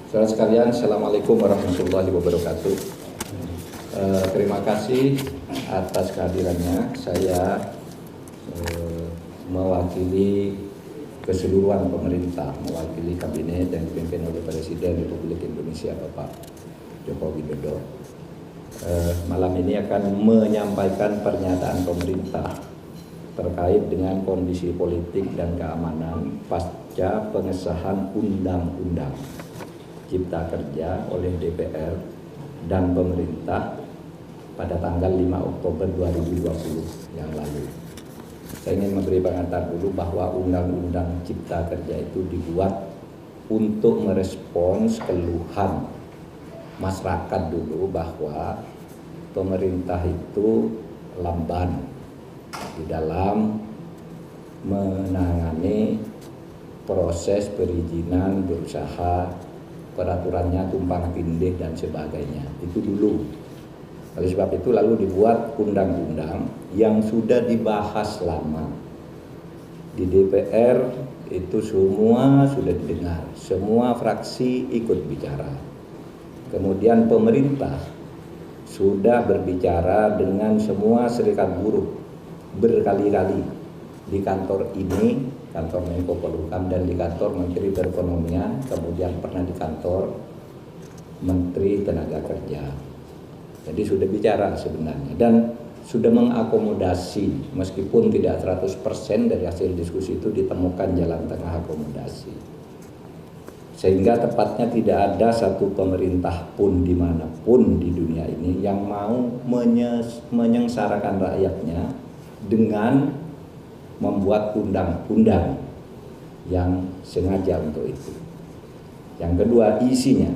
Saudara sekalian, Assalamualaikum warahmatullahi wabarakatuh. Terima kasih atas kehadirannya. Saya mewakili keseluruhan pemerintah, mewakili kabinet yang dipimpin oleh Presiden Republik Indonesia Bapak Joko Widodo. Malam ini akan menyampaikan pernyataan pemerintah terkait dengan kondisi politik dan keamanan pasca pengesahan Undang-Undang Cipta Kerja oleh DPR dan pemerintah pada tanggal 5 Oktober 2020 yang lalu. Saya ingin memberi pengantar dulu bahwa Undang-Undang Cipta Kerja itu dibuat untuk merespons keluhan masyarakat dulu bahwa pemerintah itu lamban di dalam menangani proses perizinan berusaha, peraturannya tumpang tindih dan sebagainya. Itu dulu. Oleh sebab itu lalu dibuat undang-undang yang sudah dibahas lama di DPR, itu semua sudah didengar, semua fraksi ikut bicara. Kemudian pemerintah sudah berbicara dengan semua serikat buruh berkali-kali di kantor ini, kantor Menko Polhukam, dan di kantor Menteri Perekonomian, kemudian pernah di kantor Menteri Tenaga Kerja. Jadi sudah bicara sebenarnya dan sudah mengakomodasi, meskipun tidak 100% dari hasil diskusi itu ditemukan jalan tengah akomodasi. Sehingga tepatnya tidak ada satu pemerintah pun dimanapun di dunia ini yang mau menyengsarakan rakyatnya dengan membuat undang-undang yang sengaja untuk itu. Yang kedua, isinya.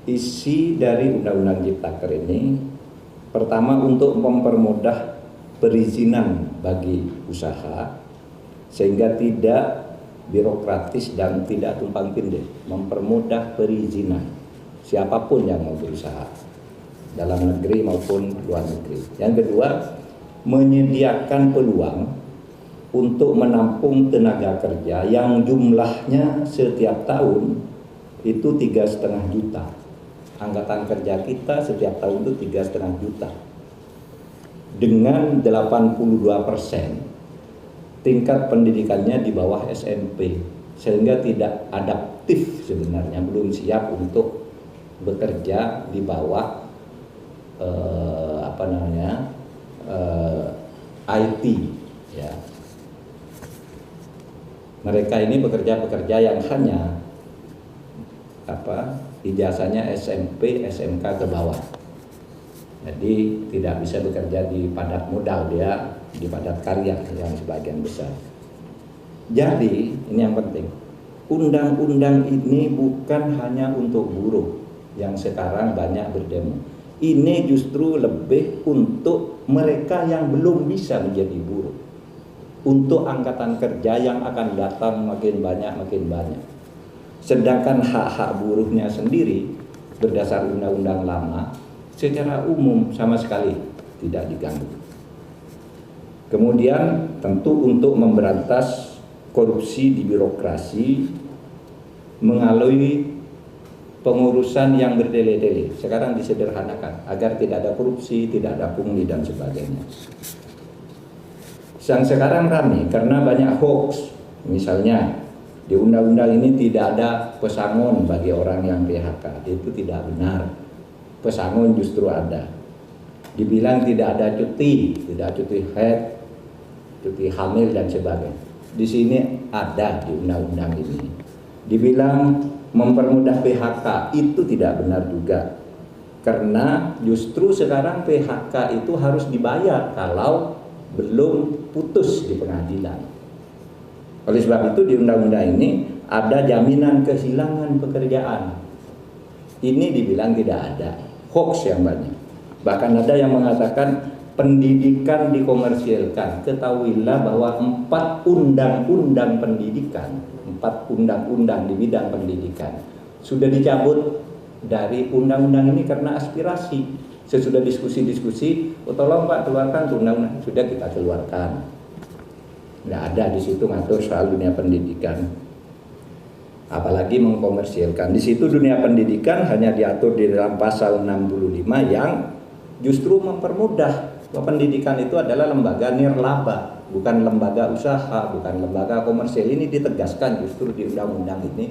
Isi dari Undang-Undang Cipta Kerja ini pertama untuk mempermudah perizinan bagi usaha sehingga tidak birokratis dan tidak tumpang tindih, mempermudah perizinan siapapun yang mau berusaha dalam negeri maupun luar negeri. Yang kedua, menyediakan peluang untuk menampung tenaga kerja yang jumlahnya setiap tahun itu 3,5 juta. Angkatan kerja kita setiap tahun itu 3,5 juta. Dengan 82% tingkat pendidikannya di bawah SMP, sehingga tidak adaptif sebenarnya, belum siap untuk bekerja di bawah IT ya. Mereka ini pekerja-pekerja yang hanya ijazahnya SMP, SMK ke bawah. Jadi tidak bisa bekerja di padat modal, dia di padat karya yang sebagian besar. Jadi ini yang penting. Undang-undang ini bukan hanya untuk buruh yang sekarang banyak berdemo. Ini justru lebih untuk mereka yang belum bisa menjadi buruh. Untuk angkatan kerja yang akan datang makin banyak. Sedangkan hak-hak buruhnya sendiri berdasar undang-undang lama secara umum sama sekali tidak diganggu. Kemudian tentu untuk memberantas korupsi di birokrasi melalui pengurusan yang bertele-tele. Sekarang disederhanakan agar tidak ada korupsi, tidak ada pungli dan sebagainya. Yang sekarang ramai karena banyak hoax. Misalnya di undang-undang ini tidak ada pesangon bagi orang yang PHK. Itu tidak benar. Pesangon justru ada. Dibilang tidak ada cuti, tidak cuti haid, cuti hamil dan sebagainya. Di sini ada di undang-undang ini. Dibilang mempermudah PHK, itu tidak benar juga. Karena justru sekarang PHK itu harus dibayar kalau belum putus di pengadilan. Oleh sebab itu di undang-undang ini ada jaminan kehilangan pekerjaan. Ini dibilang tidak ada, hoax yang banyak. Bahkan ada yang mengatakan pendidikan dikomersilkan. Ketahuilah bahwa 4 undang-undang pendidikan, 4 undang-undang di bidang pendidikan sudah dicabut dari undang-undang ini karena aspirasi. Sesudah diskusi-diskusi, tolong Pak keluarkan undang-undang, sudah kita keluarkan. Nggak ada di situ ngatur soal dunia pendidikan. apalagi mengkomersilkan. Di situ dunia pendidikan hanya diatur di dalam pasal 65 yang justru mempermudah bahwa pendidikan itu adalah lembaga nirlaba, bukan lembaga usaha, bukan lembaga komersil. Ini ditegaskan justru di undang-undang ini,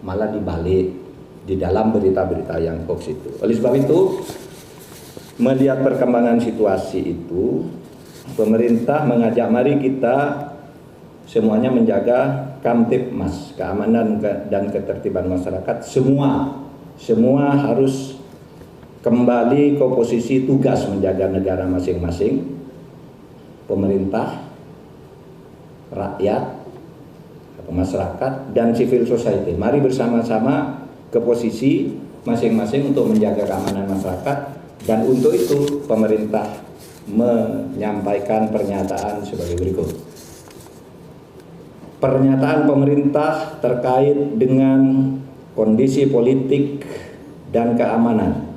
malah dibalik di dalam berita-berita yang hoax itu. Oleh sebab itu, melihat perkembangan situasi itu, pemerintah mengajak mari kita semuanya menjaga Kamtibmas, keamanan dan ketertiban masyarakat. Semua harus kembali ke posisi tugas menjaga negara masing-masing. Pemerintah, rakyat, atau masyarakat, dan civil society. Mari bersama-sama ke posisi masing-masing untuk menjaga keamanan masyarakat. Dan untuk itu pemerintah menyampaikan pernyataan sebagai berikut. Pernyataan pemerintah terkait dengan kondisi politik dan keamanan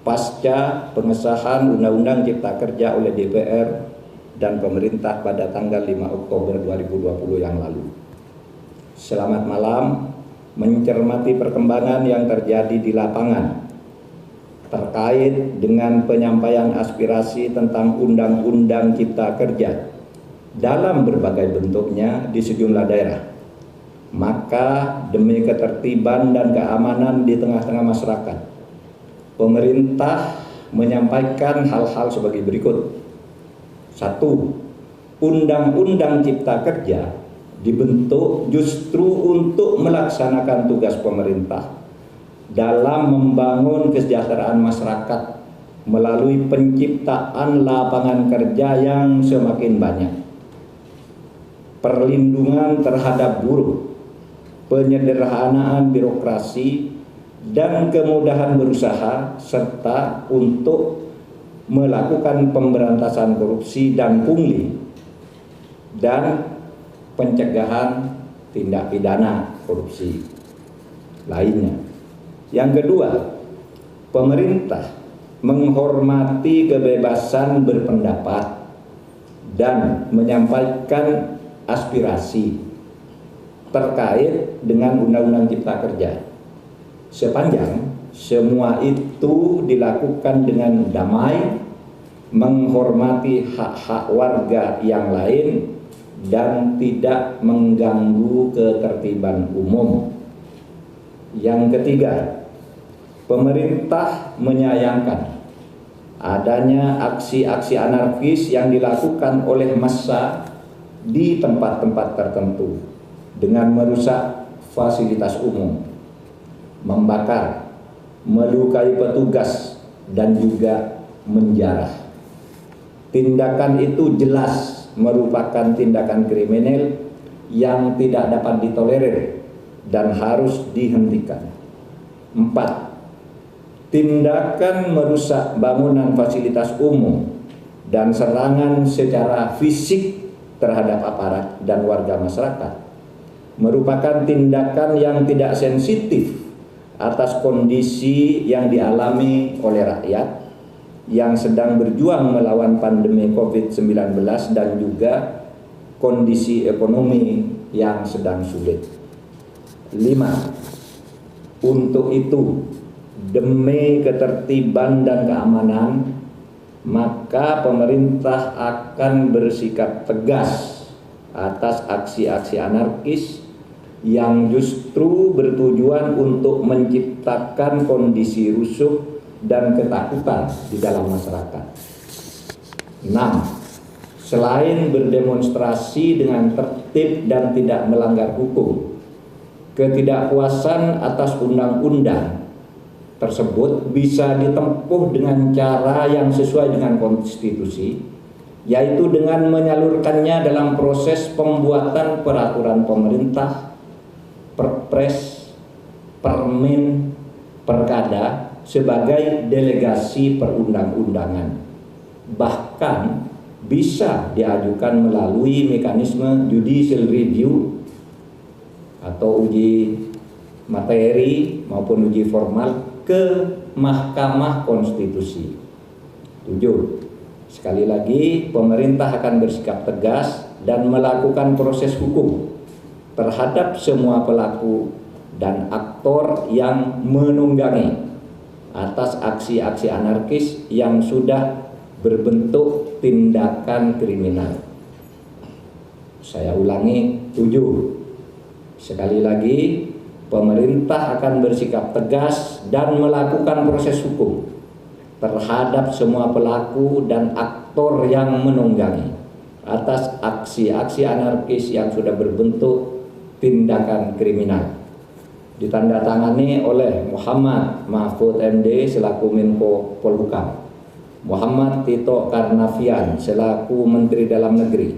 pasca pengesahan Undang-Undang Cipta Kerja oleh DPR dan pemerintah pada tanggal 5 Oktober 2020 yang lalu. Selamat malam, mencermati perkembangan yang terjadi di lapangan terkait dengan penyampaian aspirasi tentang Undang-Undang Cipta Kerja dalam berbagai bentuknya di sejumlah daerah. Maka demi ketertiban dan keamanan di tengah-tengah masyarakat, pemerintah menyampaikan hal-hal sebagai berikut. 1. Undang-Undang Cipta Kerja dibentuk justru untuk melaksanakan tugas pemerintah dalam membangun kesejahteraan masyarakat melalui penciptaan lapangan kerja yang semakin banyak, perlindungan terhadap buruh, penyederhanaan birokrasi, dan kemudahan berusaha, serta untuk melakukan pemberantasan korupsi dan pungli, dan pencegahan tindak pidana korupsi lainnya. Yang kedua, pemerintah menghormati kebebasan berpendapat dan menyampaikan aspirasi terkait dengan Undang-Undang Cipta Kerja, sepanjang semua itu dilakukan dengan damai, menghormati hak-hak warga yang lain, dan tidak mengganggu ketertiban umum. Yang ketiga, pemerintah menyayangkan adanya aksi-aksi anarkis yang dilakukan oleh massa di tempat-tempat tertentu dengan merusak fasilitas umum, membakar, melukai petugas, dan juga menjarah. Tindakan itu jelas merupakan tindakan kriminal yang tidak dapat ditolerir dan harus dihentikan. 4. Tindakan merusak bangunan fasilitas umum dan serangan secara fisik terhadap aparat dan warga masyarakat merupakan tindakan yang tidak sensitif atas kondisi yang dialami oleh rakyat yang sedang berjuang melawan pandemi COVID-19 dan juga kondisi ekonomi yang sedang sulit. 5. Untuk itu, demi ketertiban dan keamanan, maka pemerintah akan bersikap tegas atas aksi-aksi anarkis yang justru bertujuan untuk menciptakan kondisi rusuh dan ketakutan di dalam masyarakat. 6. Selain berdemonstrasi dengan tertib dan tidak melanggar hukum, ketidakpuasan atas undang-undang tersebut bisa ditempuh dengan cara yang sesuai dengan konstitusi, yaitu dengan menyalurkannya dalam proses pembuatan peraturan pemerintah, perpres, permen, perkada sebagai delegasi perundang-undangan. Bahkan bisa diajukan melalui mekanisme judicial review atau uji materi maupun uji formal ke Mahkamah Konstitusi. 7. Sekali lagi, pemerintah akan bersikap tegas dan melakukan proses hukum terhadap semua pelaku dan aktor yang menunggangi atas aksi-aksi anarkis yang sudah berbentuk tindakan kriminal. Saya ulangi, 7. Sekali lagi, pemerintah akan bersikap tegas dan melakukan proses hukum terhadap semua pelaku dan aktor yang menunggangi atas aksi-aksi anarkis yang sudah berbentuk tindakan kriminal. Ditandatangani oleh Muhammad Mahfud MD selaku Menko Polhukam, Muhammad Tito Karnavian selaku Menteri Dalam Negeri,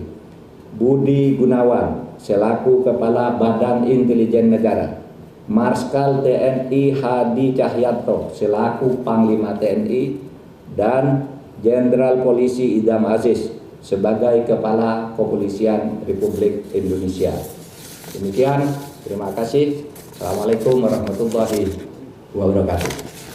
Budi Gunawan selaku Kepala Badan Intelijen Negara, Marskal TNI Hadi Cahyanto selaku Panglima TNI, dan Jenderal Polisi Idham Aziz sebagai Kepala Kepolisian Republik Indonesia. Demikian, terima kasih. Assalamualaikum warahmatullahi wabarakatuh.